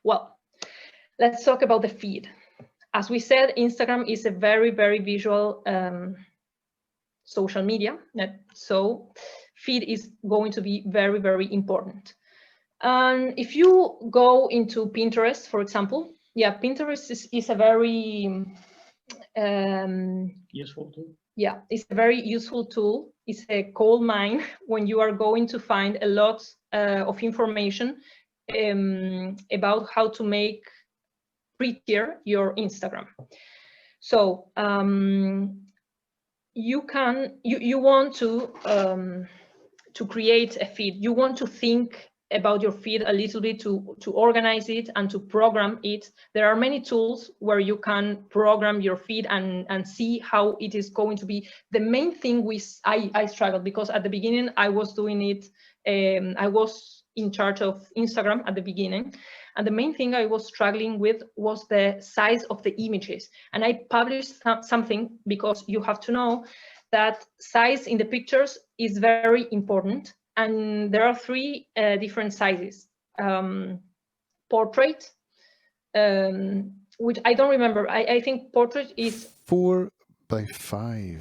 Well, let's talk about the feed. As we said, Instagram is a very, very visual social media. So feed is going to be very, very important. And if you go into Pinterest, for example, yeah, Pinterest is a very useful tool. Yeah, it's a very useful tool. It's a gold mine when you are going to find a lot of information about how to make prettier your Instagram. So you want to create a feed. You want to think about your feed a little bit to organize it and to program it. There are many tools where you can program your feed and see how it is going to be. The main thing I struggled because at the beginning I was doing it. I was in charge of Instagram at the beginning, and the main thing I was struggling with was the size of the images. And I published something because you have to know that size in the pictures is very important. And there are three different sizes. Portrait, which I don't remember. I think portrait is 4x5.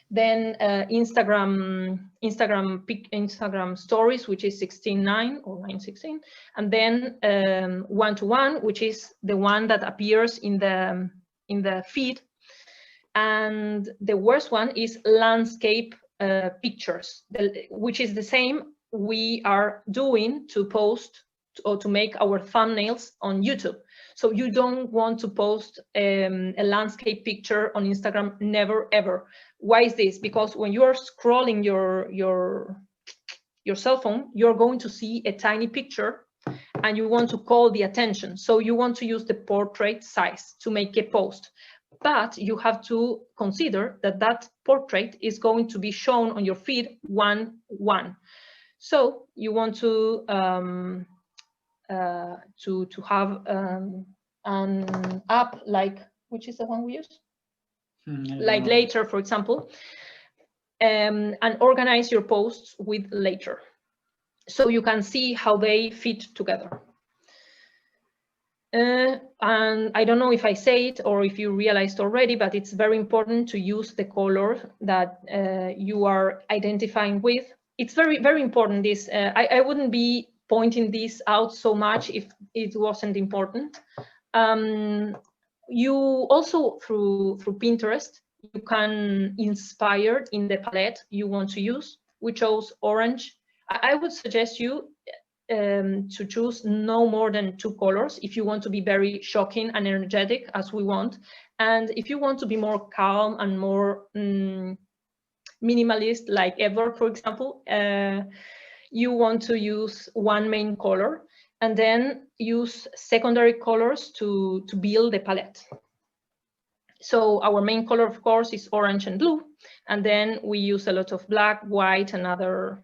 Then Instagram stories, which is 16:9 or 9:16, and then 1:1, which is the one that appears in the feed. And the worst one is landscape pictures, which is the same we are doing to post or to make our thumbnails on YouTube. So you don't want to post a landscape picture on Instagram, never, ever. Why is this? Because when you are scrolling your cell phone, you're going to see a tiny picture and you want to call the attention. So you want to use the portrait size to make a post. But you have to consider that that portrait is going to be shown on your feed 1:1. So you want to have an app like, which is the one we use? Like Later, for example, and organize your posts with Later, so you can see how they fit together. And I don't know if I say it or if you realized already, but it's very important to use the color that you are identifying with. It's very, very important. This I wouldn't be pointing this out so much if it wasn't important. You also through Pinterest, you can inspire in the palette you want to use. We chose orange. I would suggest you to choose no more than 2 colors if you want to be very shocking and energetic, as we want. And if you want to be more calm and more minimalist, like Edward, for example, you want to use one main color and then use secondary colors to build the palette. So our main color, of course, is orange and blue, and then we use a lot of black, white, and other.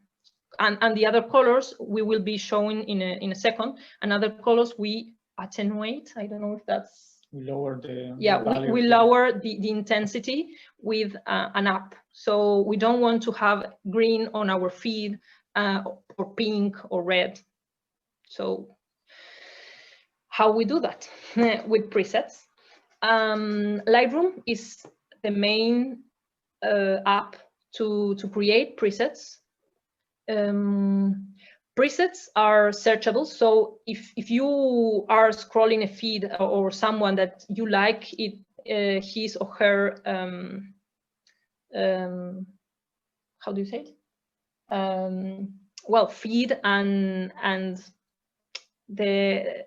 And the other colors we will be showing in a second. And other colors we attenuate. I don't know if that's. We lower the. Yeah, the we lower the intensity with an app. So we don't want to have green on our feed or pink or red. So how we do that? With presets. Lightroom is the main app to create presets. Presets are searchable, so if you are scrolling a feed or someone that you like, his or her how do you say it? Well, feed and the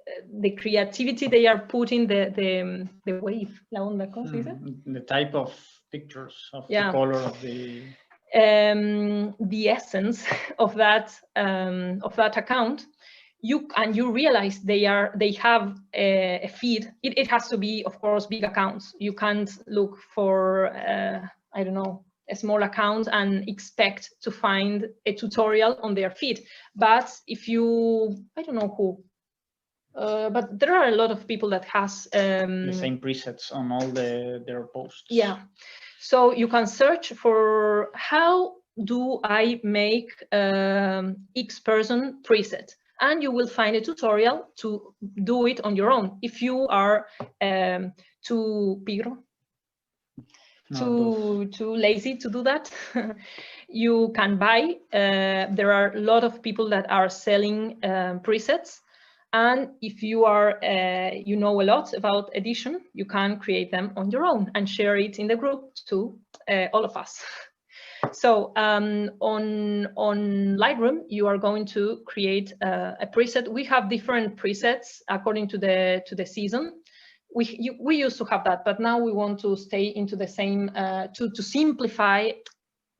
creativity they are putting, the wave, la onda, ¿cómo se dice? The type of pictures of the color of the essence of that account, you realize they have a feed. It has to be, of course, big accounts. You can't look for I don't know, a small account and expect to find a tutorial on their feed. But if you, I don't know who, but there are a lot of people that has the same presets on all their posts. Yeah. So you can search for how do I make X person preset, and you will find a tutorial to do it on your own. If you are too lazy to do that, you can buy. There are a lot of people that are selling presets, and if you are you know a lot about edition, you can create them on your own and share it in the group to all of us. So on Lightroom, you are going to create a preset. We have different presets according to the season. We used to have that, but now we want to stay into the same to simplify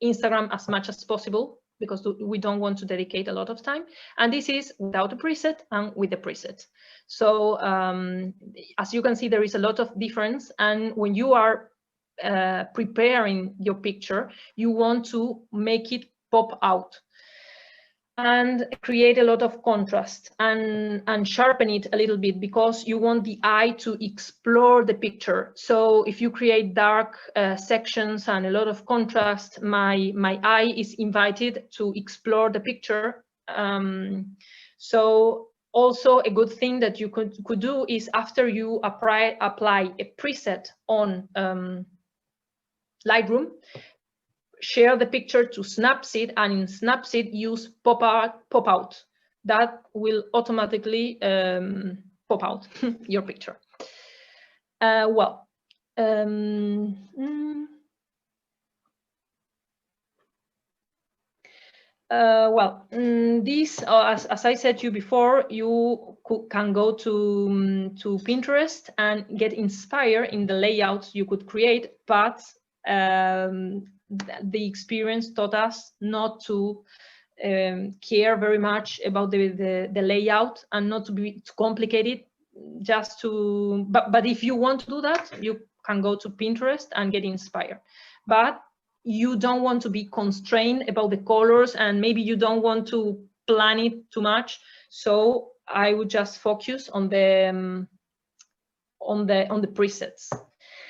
Instagram as much as possible, because we don't want to dedicate a lot of time. And this is without a preset and with a preset. So as you can see, there is a lot of difference. And when you are preparing your picture, you want to make it pop out and create a lot of contrast and sharpen it a little bit, because you want the eye to explore the picture. So if you create dark sections and a lot of contrast, my eye is invited to explore the picture. So also a good thing that you could do is, after you apply a preset on Lightroom, share the picture to Snapseed, and in Snapseed use pop out. That will automatically pop out your picture. This, as I said to you before, you can go to Pinterest and get inspired in the layouts you could create, but the experience taught us not to care very much about the layout, and not to be too complicated. Just to, but if you want to do that, you can go to Pinterest and get inspired. But you don't want to be constrained about the colors, and maybe you don't want to plan it too much. So I would just focus on the presets.